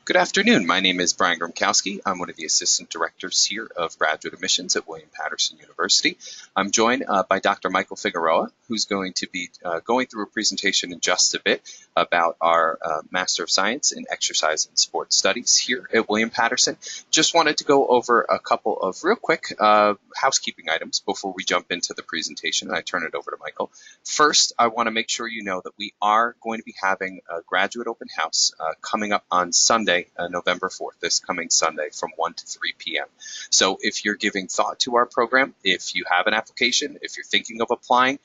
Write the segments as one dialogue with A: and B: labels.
A: Good afternoon. My name is Brian Gromkowski. I'm one of the assistant directors here of graduate admissions at William Paterson University. I'm joined by Dr. Michael Figueroa, who's going to be going through a presentation in just a bit about our Master of Science in Exercise and Sports Studies here at William Paterson. Just wanted to go over a couple of real quick housekeeping items before we jump into the presentation, and I turn it over to Michael. First, I want to make sure you know that we are going to be having a graduate open house coming up on Sunday, November 4th, this coming Sunday from 1 to 3 p.m. So if you're giving thought to our program, if you have an application, if you're thinking of applying,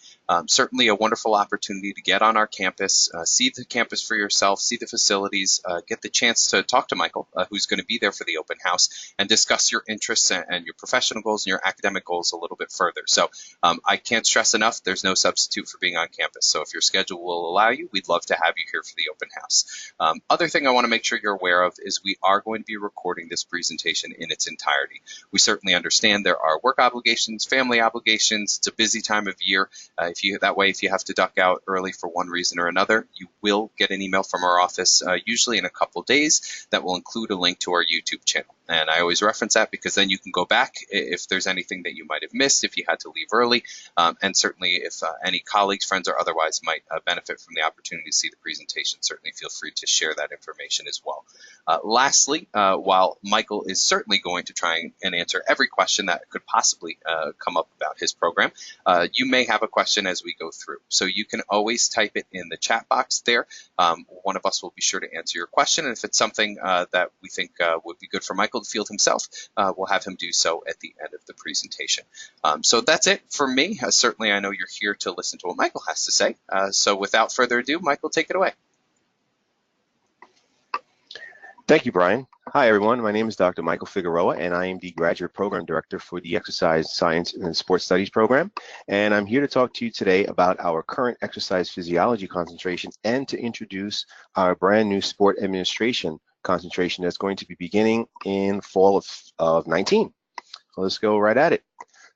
A: certainly a wonderful opportunity to get on our campus, see the campus for yourself, see the facilities, get the chance to talk to Michael, who's going to be there for the open house, and discuss your interests and your professional goals and your academic goals a little bit further. So I can't stress enough, there's no substitute for being on campus. So if your schedule will allow you, we'd love to have you here for the open house. Other thing I want to make sure you're aware of is we are going to be recording this presentation in its entirety. We certainly understand there are work obligations, family obligations. It's a busy time of year. If you have to duck out early for one reason or another, you will get an email from our office, usually in a couple days, that will include a link to our YouTube channel. And I always reference that because then you can go back if there's anything that you might have missed, if you had to leave early, and certainly if any colleagues, friends, or otherwise might benefit from the opportunity to see the presentation, certainly feel free to share that information as well. Lastly, while Michael is certainly going to try and answer every question that could possibly come up about his program, you may have a question as we go through. So you can always type it in the chat box there. One of us will be sure to answer your question, and if it's something that we think would be good for Michael to field himself, we'll have him do so at the end of the presentation. So that's it for me. Certainly I know you're here to listen to what Michael has to say. So without further ado, Michael, take it away.
B: Thank you, Brian. Hi, everyone. My name is Dr. Michael Figueroa, and I am the Graduate Program Director for the Exercise Science and Sports Studies program. And I'm here to talk to you today about our current exercise physiology concentration and to introduce our brand new sport administration concentration that's going to be beginning in fall of 19. So let's go right at it.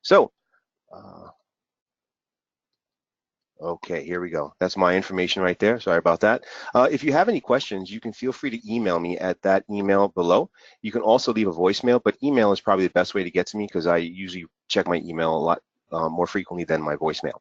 B: So, okay, here we go. That's my information right there. Sorry about that. If you have any questions, you can feel free to email me at that email below. You can also leave a voicemail, but email is probably the best way to get to me because I usually check my email a lot more frequently than my voicemail.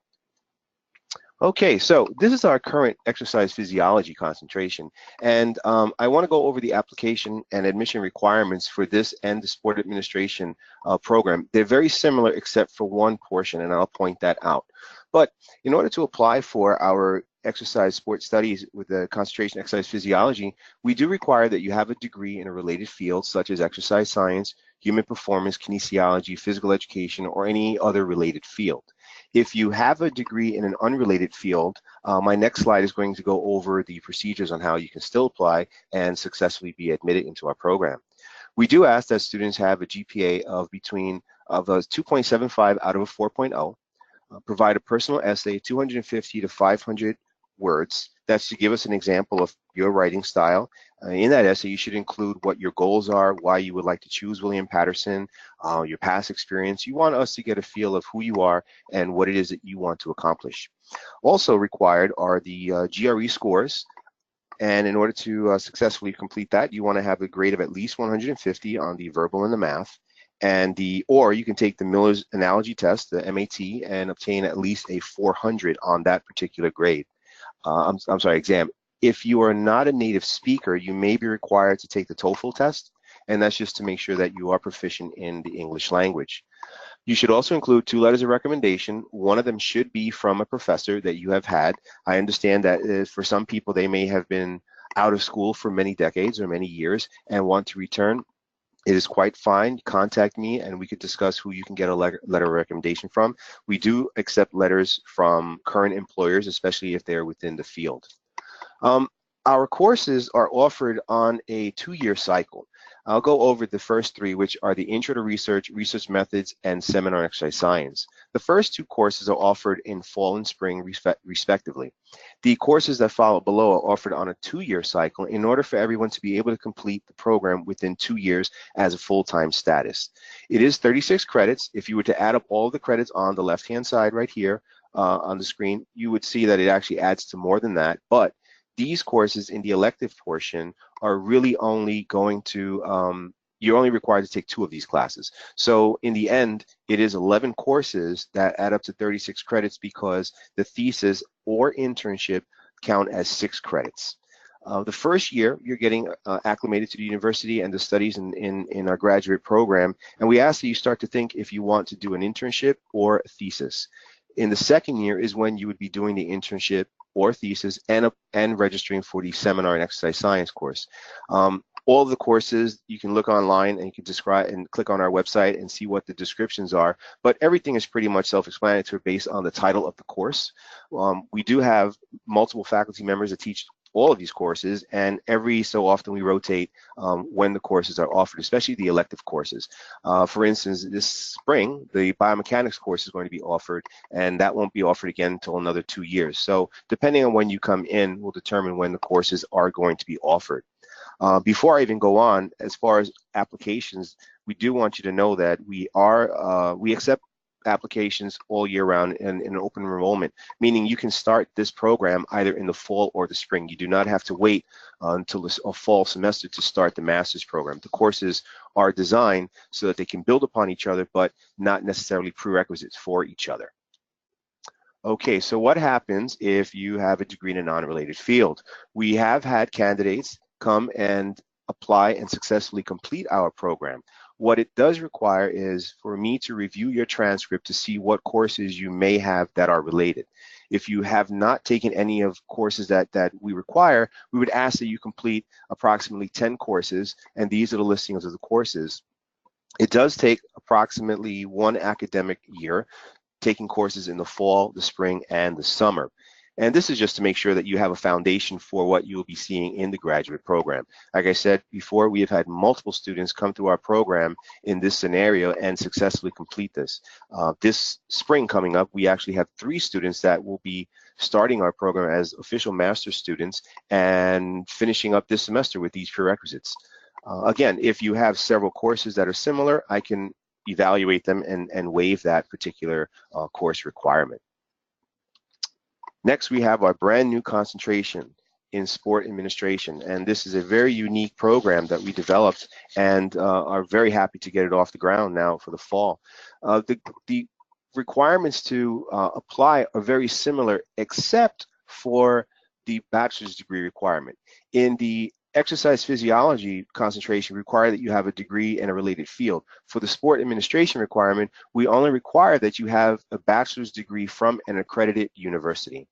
B: Okay, so this is our current exercise physiology concentration, and I want to go over the application and admission requirements for this and the sport administration program. They're very similar except for one portion, and I'll point that out. But in order to apply for our exercise sports studies with the concentration exercise physiology, we do require that you have a degree in a related field such as exercise science, human performance, kinesiology, physical education, or any other related field. If you have a degree in an unrelated field, my next slide is going to go over the procedures on how you can still apply and successfully be admitted into our program. We do ask that students have a GPA of a 2.75 out of a 4.0. Provide a personal essay, 250 to 500 words. That's to give us an example of your writing style. In that essay, you should include what your goals are, why you would like to choose William Paterson, your past experience. You want us to get a feel of who you are and what it is that you want to accomplish. Also required are the GRE scores. And in order to successfully complete that, you want to have a grade of at least 150 on the verbal and the math. Or you can take the Miller's Analogy Test, the MAT, and obtain at least a 400 on that particular grade. Exam. If you are not a native speaker, you may be required to take the TOEFL test, and that's just to make sure that you are proficient in the English language. You should also include 2 letters of recommendation. One of them should be from a professor that you have had. I understand that for some people, they may have been out of school for many decades or many years and want to return. It is quite fine. Contact me and we could discuss who you can get a letter of recommendation from. We do accept letters from current employers, especially if they're within the field. Our courses are offered on a 2-year cycle. I'll go over the first 3, which are the Intro to Research, Research Methods, and Seminar Exercise Science. The first 2 courses are offered in fall and spring, respectively. The courses that follow below are offered on a 2-year cycle in order for everyone to be able to complete the program within 2 years as a full-time status. It is 36 credits. If you were to add up all the credits on the left-hand side right here on the screen, you would see that it actually adds to more than that, but these courses in the elective portion are really only going to, you're only required to take 2 of these classes. So in the end, it is 11 courses that add up to 36 credits because the thesis or internship count as 6 credits. The first year, you're getting acclimated to the university and the studies in our graduate program, and we ask that you start to think if you want to do an internship or a thesis. In the second year is when you would be doing the internship or thesis and registering for the seminar and exercise science course. All of the courses you can look online and you can describe and click on our website and see what the descriptions are, but everything is pretty much self-explanatory based on the title of the course. We do have multiple faculty members that teach all of these courses, and every so often we rotate when the courses are offered, especially the elective courses. For instance, this spring, the biomechanics course is going to be offered, and that won't be offered again until another 2 years. So depending on when you come in will determine when the courses are going to be offered. Before I even go on, as far as applications, we do want you to know that we accept applications all year round in open enrollment, meaning you can start this program either in the fall or the spring. You do not have to wait until a fall semester to start the master's program. The courses are designed so that they can build upon each other, but not necessarily prerequisites for each other. Okay, so what happens if you have a degree in a non-related field? We have had candidates come and apply and successfully complete our program. What it does require is for me to review your transcript to see what courses you may have that are related. If you have not taken any of courses that we require, we would ask that you complete approximately 10 courses, and these are the listings of the courses. It does take approximately 1 academic year, taking courses in the fall, the spring, and the summer. And this is just to make sure that you have a foundation for what you will be seeing in the graduate program. Like I said before, we have had multiple students come through our program in this scenario and successfully complete this. This spring coming up, we actually have 3 students that will be starting our program as official master's students and finishing up this semester with these prerequisites. Again, if you have several courses that are similar, I can evaluate them and waive that particular course requirement. Next, we have our brand new concentration in sport administration, and this is a very unique program that we developed and are very happy to get it off the ground now for the fall. The requirements to apply are very similar except for the bachelor's degree requirement. In the exercise physiology concentration require that you have a degree in a related field. For the sport administration requirement, we only require that you have a bachelor's degree from an accredited university.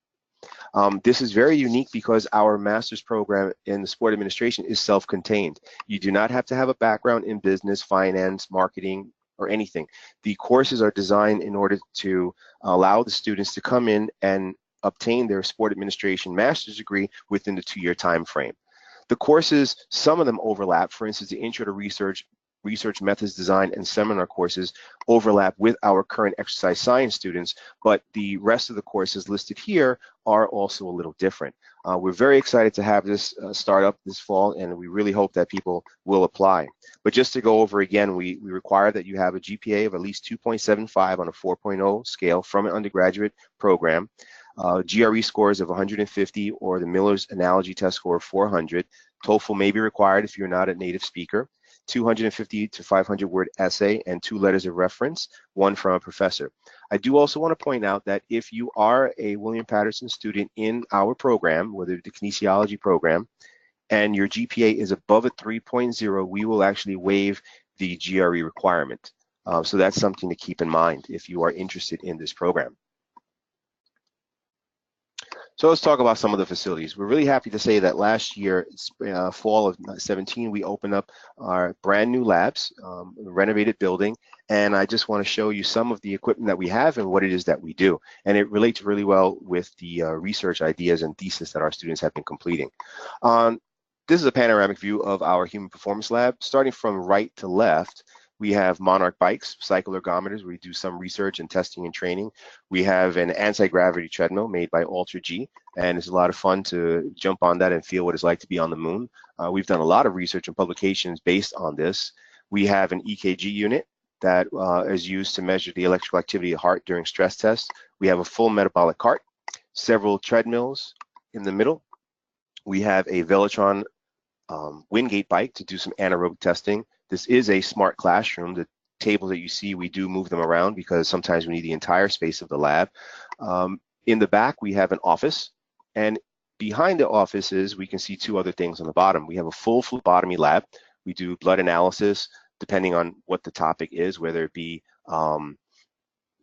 B: This is very unique because our master's program in the sport administration is self-contained. You do not have to have a background in business, finance, marketing, or anything. The courses are designed in order to allow the students to come in and obtain their sport administration master's degree within the 2-year time frame. The courses, some of them overlap. For instance, the Intro to Research Methods Design, and seminar courses overlap with our current exercise science students, but the rest of the courses listed here are also a little different. We're very excited to have this start up this fall, and we really hope that people will apply. But just to go over again, we require that you have a GPA of at least 2.75 on a 4.0 scale from an undergraduate program. GRE scores of 150 or the Miller's Analogy Test score of 400. TOEFL may be required if you're not a native speaker. 250 to 500 word essay and 2 letters of reference, 1 from a professor. I do also want to point out that if you are a William Paterson student in our program, whether the kinesiology program, and your GPA is above a 3.0, we will actually waive the GRE requirement. So that's something to keep in mind if you are interested in this program. So let's talk about some of the facilities. We're really happy to say that last year, fall of 17, we opened up our brand new labs, renovated building, and I just want to show you some of the equipment that we have and what it is that we do. And it relates really well with the research ideas and thesis that our students have been completing. This is a panoramic view of our human performance lab. Starting from right to left, we have Monarch bikes, cycle ergometers. We do some research and testing and training. We have an anti-gravity treadmill made by Ultra G, and it's a lot of fun to jump on that and feel what it's like to be on the moon. We've done a lot of research and publications based on this. We have an EKG unit that is used to measure the electrical activity of the heart during stress tests. We have a full metabolic cart, several treadmills in the middle. We have a Velotron Wingate bike to do some anaerobic testing. This is a smart classroom. The tables that you see, we do move them around because sometimes we need the entire space of the lab. In the back, we have an office, and behind the offices, we can see two other things on the bottom. We have a full phlebotomy lab. We do blood analysis depending on what the topic is, whether it be the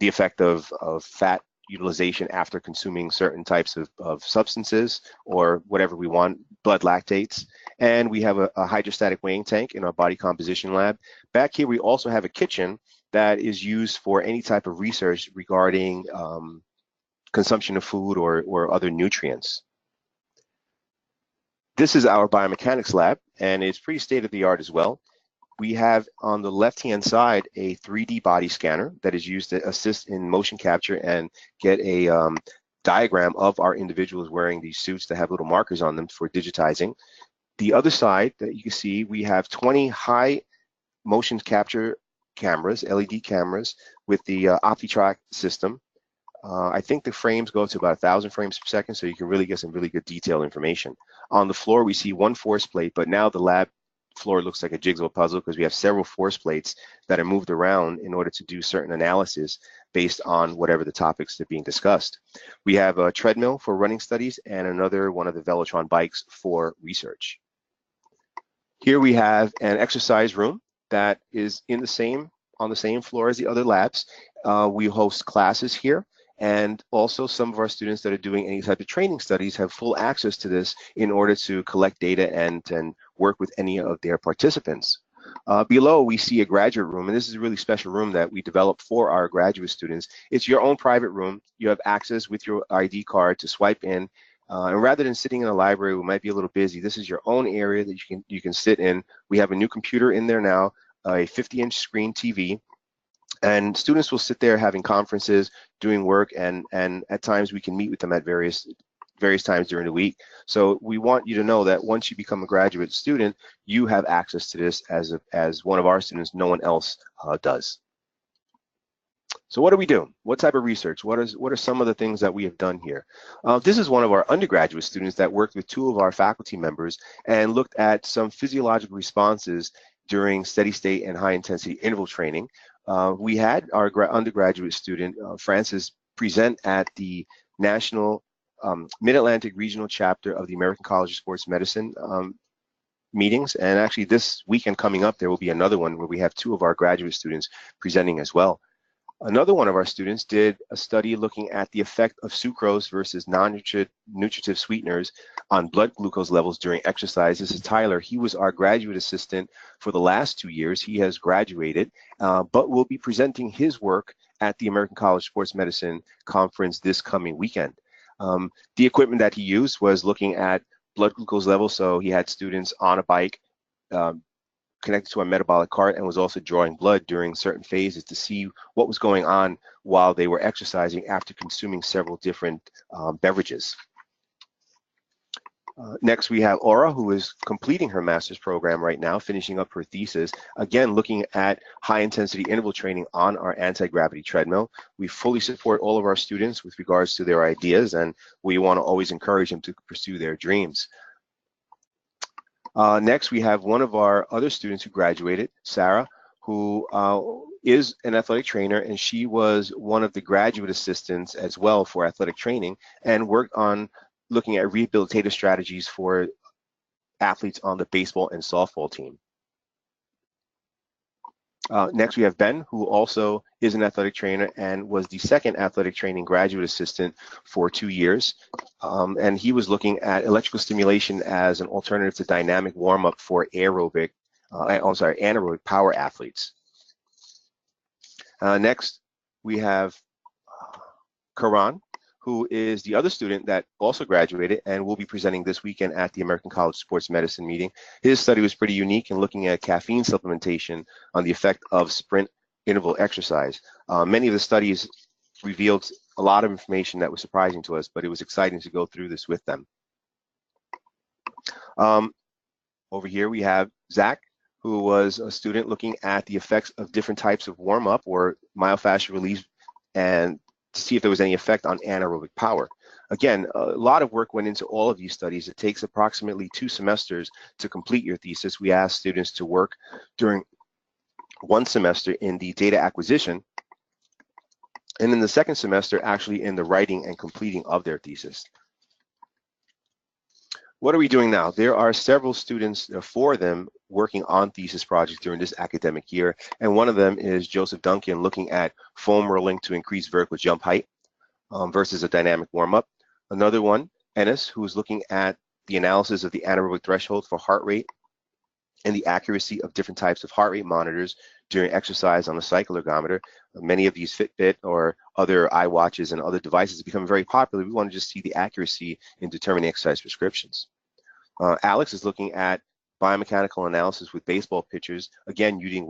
B: effect of fat utilization after consuming certain types of substances or whatever we want, blood lactates. And we have a hydrostatic weighing tank in our body composition lab. Back here, we also have a kitchen that is used for any type of research regarding consumption of food or other nutrients. This is our biomechanics lab, and it's pretty state-of-the-art as well. We have on the left-hand side a 3D body scanner that is used to assist in motion capture and get a diagram of our individuals wearing these suits that have little markers on them for digitizing. The other side that you can see, we have 20 high motion capture cameras, LED cameras, with the OptiTrack system. I think the frames go to about 1,000 frames per second, so you can really get some really good detailed information. On the floor, we see one force plate, but now the lab floor looks like a jigsaw puzzle because we have several force plates that are moved around in order to do certain analysis based on whatever the topics that are being discussed. We have a treadmill for running studies and another one of the Velotron bikes for research. Here we have an exercise room that is on the same floor as the other labs. We host classes here, and also some of our students that are doing any type of training studies have full access to this in order to collect data and work with any of their participants. Below, we see a graduate room, and this is a really special room that we developed for our graduate students. It's your own private room. You have access with your ID card to swipe in, and rather than sitting in a library, we might be a little busy, this is your own area that you can sit in. We have a new computer in there now, a 50-inch screen TV, and students will sit there having conferences, doing work, and at times we can meet with them at various times during the week. So we want you to know that once you become a graduate student, you have access to this as one of our students. No one else does. So what do we do? What type of research? What are some of the things that we have done here? This is one of our undergraduate students that worked with two of our faculty members and looked at some physiological responses during steady state and high intensity interval training. We had our undergraduate student, Francis, present at the National Mid-Atlantic Regional Chapter of the American College of Sports Medicine meetings. And actually this weekend coming up, there will be another one where we have two of our graduate students presenting as well. Another one of our students did a study looking at the effect of sucrose versus non-nutritive sweeteners on blood glucose levels during exercise. This is Tyler. He was our graduate assistant for the last 2 years. He has graduated, but will be presenting his work at the American College of Sports Medicine conference this coming weekend. The equipment that he used was looking at blood glucose levels. So he had students on a bike, connected to a metabolic cart, and was also drawing blood during certain phases to see what was going on while they were exercising after consuming several different beverages. Next, we have Aura, who is completing her master's program right now, finishing up her thesis, again, looking at high-intensity interval training on our anti-gravity treadmill. We fully support all of our students with regards to their ideas, and we want to always encourage them to pursue their dreams. Next, we have one of our other students who graduated, Sarah, who is an athletic trainer, and she was one of the graduate assistants as well for athletic training and worked on looking at rehabilitative strategies for athletes on the baseball and softball team. Next, we have Ben, who also is an athletic trainer and was the second athletic training graduate assistant for 2 years. And he was looking at electrical stimulation as an alternative to dynamic warm-up for anaerobic power athletes. Next, we have Karan, who is the other student that also graduated and will be presenting this weekend at the American College of Sports Medicine meeting. His study was pretty unique in looking at caffeine supplementation on the effect of sprint interval exercise. Many of the studies revealed a lot of information that was surprising to us, but it was exciting to go through this with them. Over here we have Zach, who was a student looking at the effects of different types of warm-up or myofascial release and to see if there was any effect on anaerobic power. Again, a lot of work went into all of these studies. It takes approximately 2 semesters to complete your thesis. We ask students to work during 1 semester in the data acquisition, and in the 2nd semester, actually in the writing and completing of their thesis. What are we doing now? There are several students, 4 of them, working on thesis projects during this academic year, and one of them is Joseph Duncan, looking at foam rolling to increase vertical jump height versus a dynamic warm-up. Another one, Ennis, who is looking at the analysis of the anaerobic threshold for heart rate and the accuracy of different types of heart rate monitors during exercise on a cycle ergometer. Many of these Fitbit or other iWatches and other devices become very popular. We want to just see the accuracy in determining exercise prescriptions. Alex is looking at biomechanical analysis with baseball pitchers, again using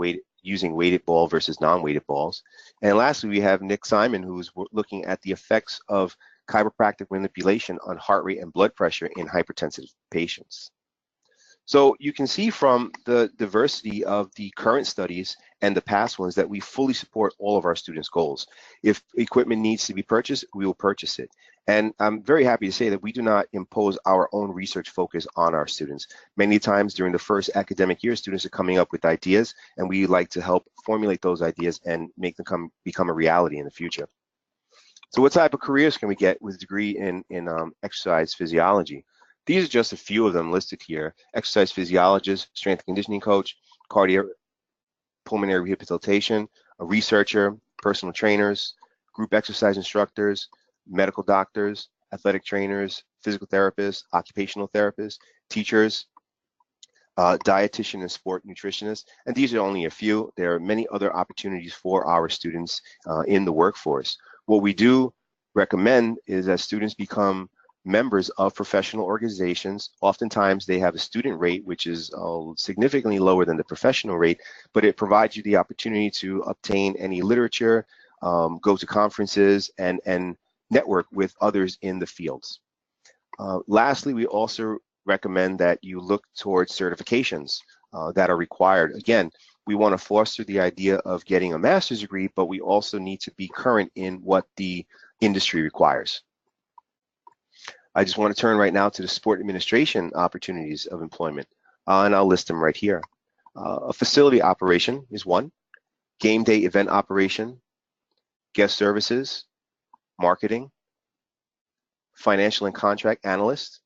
B: weighted ball versus non-weighted balls. And lastly, we have Nick Simon, who's looking at the effects of chiropractic manipulation on heart rate and blood pressure in hypertensive patients. So you can see from the diversity of the current studies and the past ones that we fully support all of our students' goals. If equipment needs to be purchased, we will purchase it. And I'm very happy to say that we do not impose our own research focus on our students. Many times during the first academic year, students are coming up with ideas, and we like to help formulate those ideas and make them become a reality in the future. So what type of careers can we get with a degree in exercise physiology? These are just a few of them listed here: exercise physiologist, strength and conditioning coach, cardiopulmonary rehabilitation, a researcher, personal trainers, group exercise instructors, medical doctors, athletic trainers, physical therapists, occupational therapists, teachers, dietitian and sport nutritionists. And these are only a few. There are many other opportunities for our students in the workforce. What we do recommend is that students become members of professional organizations. Oftentimes they have a student rate which is significantly lower than the professional rate, but it provides you the opportunity to obtain any literature, go to conferences, and network with others in the fields. Lastly, we also recommend that you look towards certifications that are required. Again, we want to foster the idea of getting a master's degree, but we also need to be current in what the industry requires. I just want to turn right now to the sport administration opportunities of employment, and I'll list them right here. A facility operation is one, game day event operation, guest services, marketing, financial and contract analyst,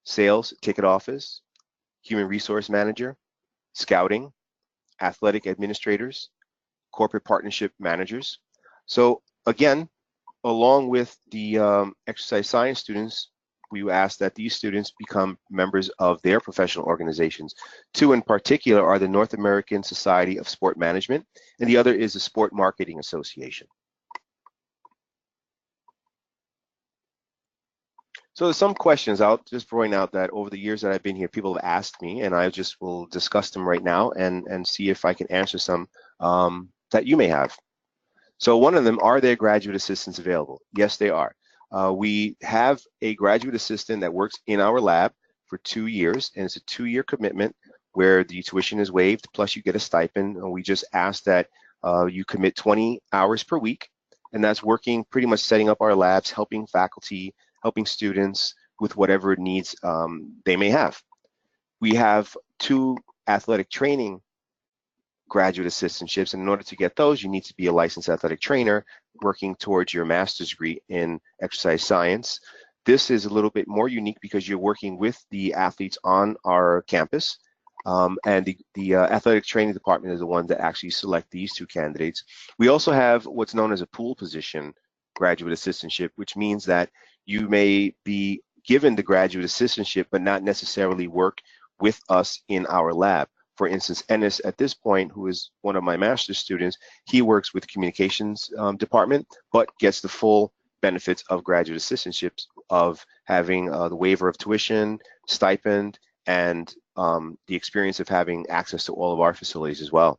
B: sales, ticket office, human resource manager, scouting, athletic administrators, corporate partnership managers. So again, along with the exercise science students, we ask that these students become members of their professional organizations. 2 in particular are the North American Society of Sport Management, and the other is the Sport Marketing Association. So there's some questions. I'll just point out that over the years that I've been here, people have asked me, and I just will discuss them right now and see if I can answer some that you may have. So one of them, are there graduate assistants available? Yes, they are. We have a graduate assistant that works in our lab for 2 years, and it's a 2-year commitment where the tuition is waived, plus you get a stipend. And we just ask that you commit 20 hours per week, and that's working, pretty much setting up our labs, helping faculty, helping students with whatever needs they may have. We have 2 athletic training graduate assistantships, and in order to get those, you need to be a licensed athletic trainer working towards your master's degree in exercise science. This is a little bit more unique because you're working with the athletes on our campus, and the athletic training department is the one that actually select these 2 candidates. We also have what's known as a pool position graduate assistantship, which means that you may be given the graduate assistantship but not necessarily work with us in our lab. For instance, Ennis, at this point, who is one of my master's students, he works with the communications department, but gets the full benefits of graduate assistantships of having the waiver of tuition, stipend, and the experience of having access to all of our facilities as well.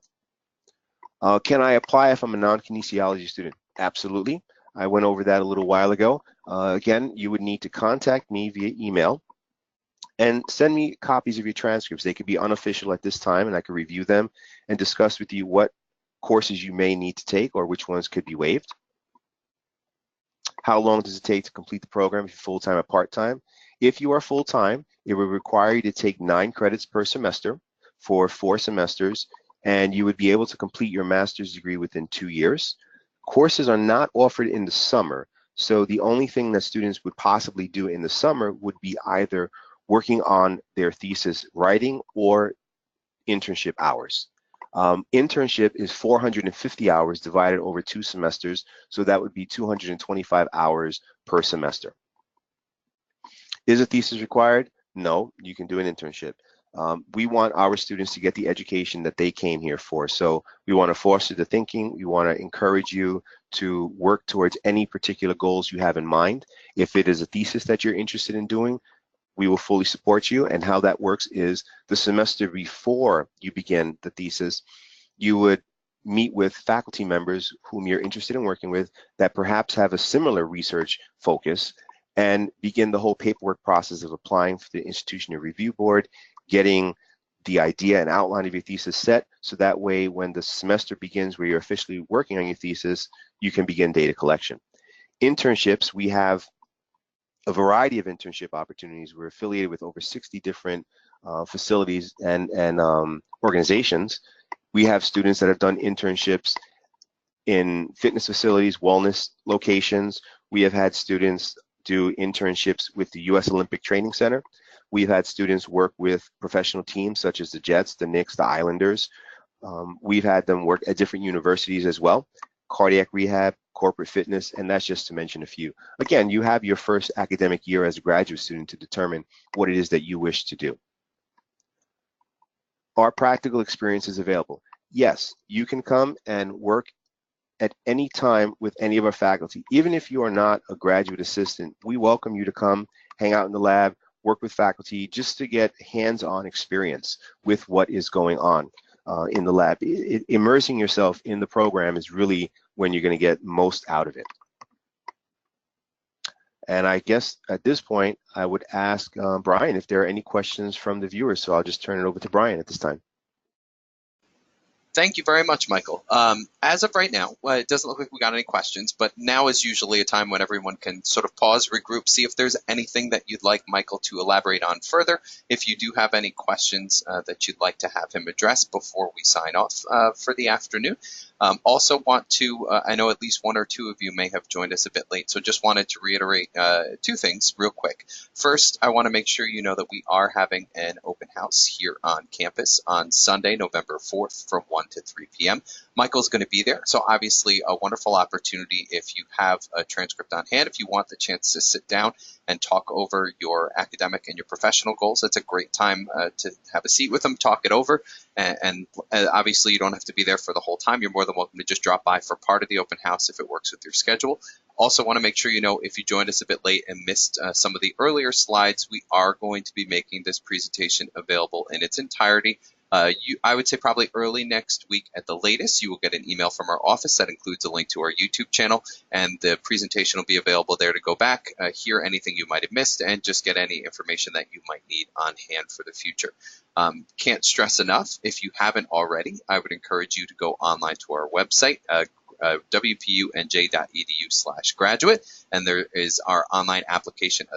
B: Can I apply if I'm a non-kinesiology student? Absolutely. I went over that a little while ago. Again, you would need to contact me via email and send me copies of your transcripts. They could be unofficial at this time, and I could review them and discuss with you what courses you may need to take or which ones could be waived. How long does it take to complete the program if you're full-time or part-time? If you are full-time, it would require you to take 9 credits per semester for 4 semesters, and you would be able to complete your master's degree within 2 years. Courses are not offered in the summer, so the only thing that students would possibly do in the summer would be either working on their thesis writing or internship hours. Internship is 450 hours divided over 2 semesters, so that would be 225 hours per semester. Is a thesis required? No, you can do an internship. We want our students to get the education that they came here for. So we want to foster the thinking. We want to encourage you to work towards any particular goals you have in mind. If it is a thesis that you're interested in doing, we will fully support you. And how that works is the semester before you begin the thesis, you would meet with faculty members whom you're interested in working with that perhaps have a similar research focus, and begin the whole paperwork process of applying for the institutional review board, getting the idea and outline of your thesis set, so that way when the semester begins where you're officially working on your thesis, you can begin data collection. Internships, we have a variety of internship opportunities. We're affiliated with over 60 different facilities and organizations. We have students that have done internships in fitness facilities, wellness locations. We have had students do internships with the U.S. Olympic Training Center. We've had students work with professional teams such as the Jets, the Knicks, the Islanders. We've had them work at different universities as well, cardiac rehab, corporate fitness, and that's just to mention a few. Again, you have your first academic year as a graduate student to determine what it is that you wish to do. Are practical experiences available? Yes, you can come and work at any time with any of our faculty. Even if you are not a graduate assistant, we welcome you to come, hang out in the lab, work with faculty, just to get hands-on experience with what is going on in the lab. Immersing yourself in the program is really when you're going to get most out of it. And I guess at this point, I would ask Brian if there are any questions from the viewers. So I'll just turn it over to Brian at this time.
A: Thank you very much, Michael. As of right now, it doesn't look like we got any questions, but now is usually a time when everyone can sort of pause, regroup, see if there's anything that you'd like Michael to elaborate on further. If you do have any questions that you'd like to have him address before we sign off for the afternoon. Also want to, I know at least one or two of you may have joined us a bit late, so just wanted to reiterate 2 things real quick. First, I want to make sure you know that we are having an open house here on campus on Sunday, November 4th from 1 to 3 p.m. Michael's going to be there, so obviously a wonderful opportunity if you have a transcript on hand, if you want the chance to sit down and talk over your academic and your professional goals. It's a great time to have a seat with them, talk it over, and obviously you don't have to be there for the whole time. You're more than welcome to just drop by for part of the open house if it works with your schedule. Also want to make sure you know if you joined us a bit late and missed some of the earlier slides, we are going to be making this presentation available in its entirety. I would say probably early next week at the latest, you will get an email from our office that includes a link to our YouTube channel, and the presentation will be available there to go back, hear anything you might have missed, and just get any information that you might need on hand for the future. Can't stress enough, if you haven't already, I would encourage you to go online to our website, wpunj.edu/graduate, and there is our online application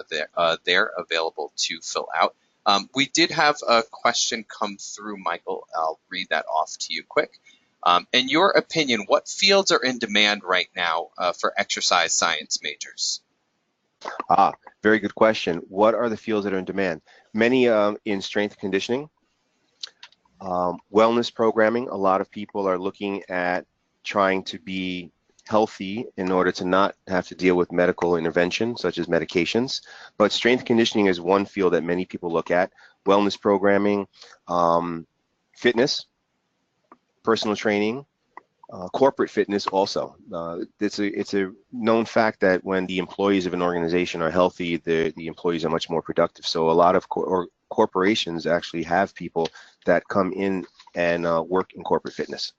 A: there available to fill out. We did have a question come through, Michael. I'll read that off to you quick. In your opinion, what fields are in demand right now for exercise science majors?
B: Very good question. What are the fields that are in demand? Many in strength and conditioning, wellness programming. A lot of people are looking at trying to be healthy in order to not have to deal with medical intervention such as medications. But strength conditioning is one field that many people look at. Wellness programming, fitness, personal training, corporate fitness also. It's a known fact that when the employees of an organization are healthy, the employees are much more productive. So a lot of corporations actually have people that come in and work in corporate fitness.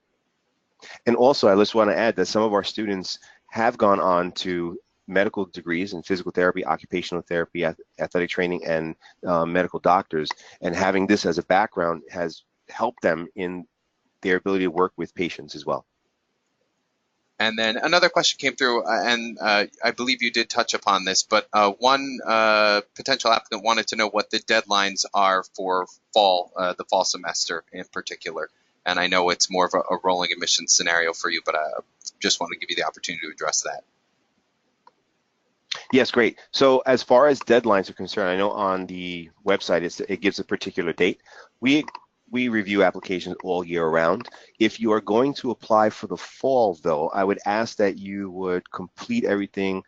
B: And also, I just want to add that some of our students have gone on to medical degrees in physical therapy, occupational therapy, athletic training, and medical doctors. And having this as a background has helped them in their ability to work with patients as well.
A: And then another question came through, and I believe you did touch upon this, but one potential applicant wanted to know what the deadlines are for the fall semester in particular. And I know it's more of a rolling admission scenario for you, but I just want to give you the opportunity to address that.
B: Yes, great. So as far as deadlines are concerned, I know on the website it gives a particular date. We review applications all year round. If you are going to apply for the fall, though, I would ask that you would complete everything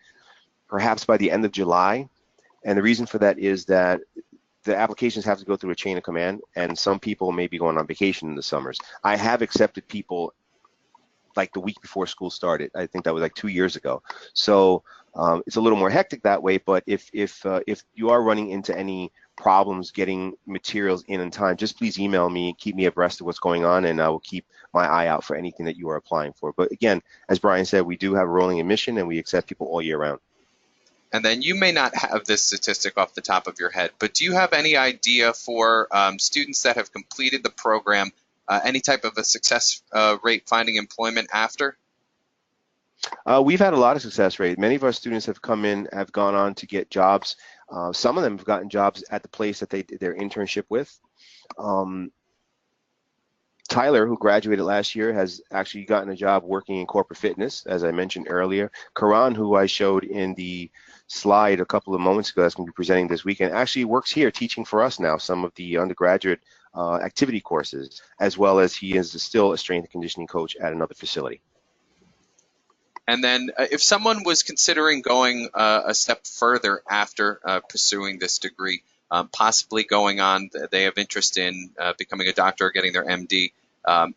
B: perhaps by the end of July. And the reason for that is that the applications have to go through a chain of command, and some people may be going on vacation in the summers. I have accepted people like the week before school started. I think that was like 2 years ago. So it's a little more hectic that way. But if you are running into any problems getting materials in time, just please email me, keep me abreast of what's going on, and I will keep my eye out for anything that you are applying for. But again, as Brian said, we do have a rolling admission, and we accept people all year round.
A: And then you may not have this statistic off the top of your head, but do you have any idea for students that have completed the program, any type of a success rate finding employment after?
B: We've had a lot of success rate. Many of our students have come in, have gone on to get jobs. Some of them have gotten jobs at the place that they did their internship with. Tyler, who graduated last year, has actually gotten a job working in corporate fitness, as I mentioned earlier. Karan, who I showed in the slide a couple of moments ago, that's going to be presenting this weekend, actually works here teaching for us now some of the undergraduate activity courses, as well as he is still a strength and conditioning coach at another facility.
A: And then if someone was considering going a step further after pursuing this degree, possibly going on, they have interest in becoming a doctor or getting their MD,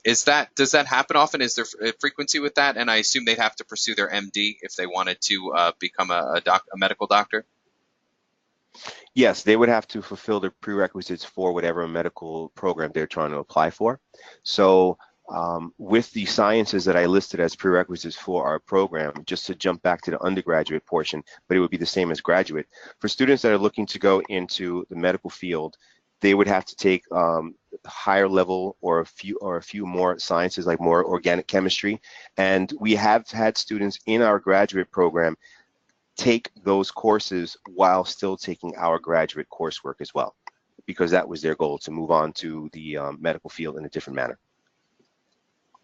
A: does that happen often? Is there a frequency with that? And I assume they'd have to pursue their MD if they wanted to become a medical doctor?
B: Yes, they would have to fulfill the prerequisites for whatever medical program they're trying to apply for. So with the sciences that I listed as prerequisites for our program, just to jump back to the undergraduate portion, but it would be the same as graduate. For students that are looking to go into the medical field, they would have to take higher level or a few more sciences, like more organic chemistry. And we have had students in our graduate program take those courses while still taking our graduate coursework as well, because that was their goal, to move on to the medical field in a different manner.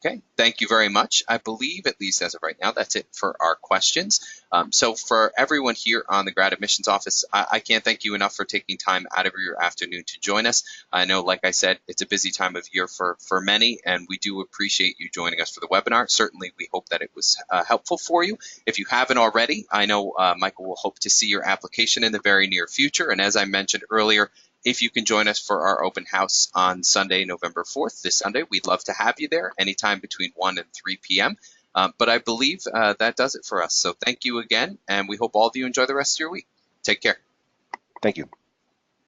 A: Okay, thank you very much. I believe, at least as of right now, that's it for our questions. So for everyone here on the Grad Admissions Office, I can't thank you enough for taking time out of your afternoon to join us. I know, like I said, it's a busy time of year for many, and we do appreciate you joining us for the webinar. Certainly, we hope that it was helpful for you. If you haven't already, I know Michael will hope to see your application in the very near future. And as I mentioned earlier, if you can join us for our open house on Sunday, November 4th, this Sunday, we'd love to have you there anytime between 1 and 3 p.m. But I believe that does it for us. So thank you again, and we hope all of you enjoy the rest of your week. Take care.
B: Thank you.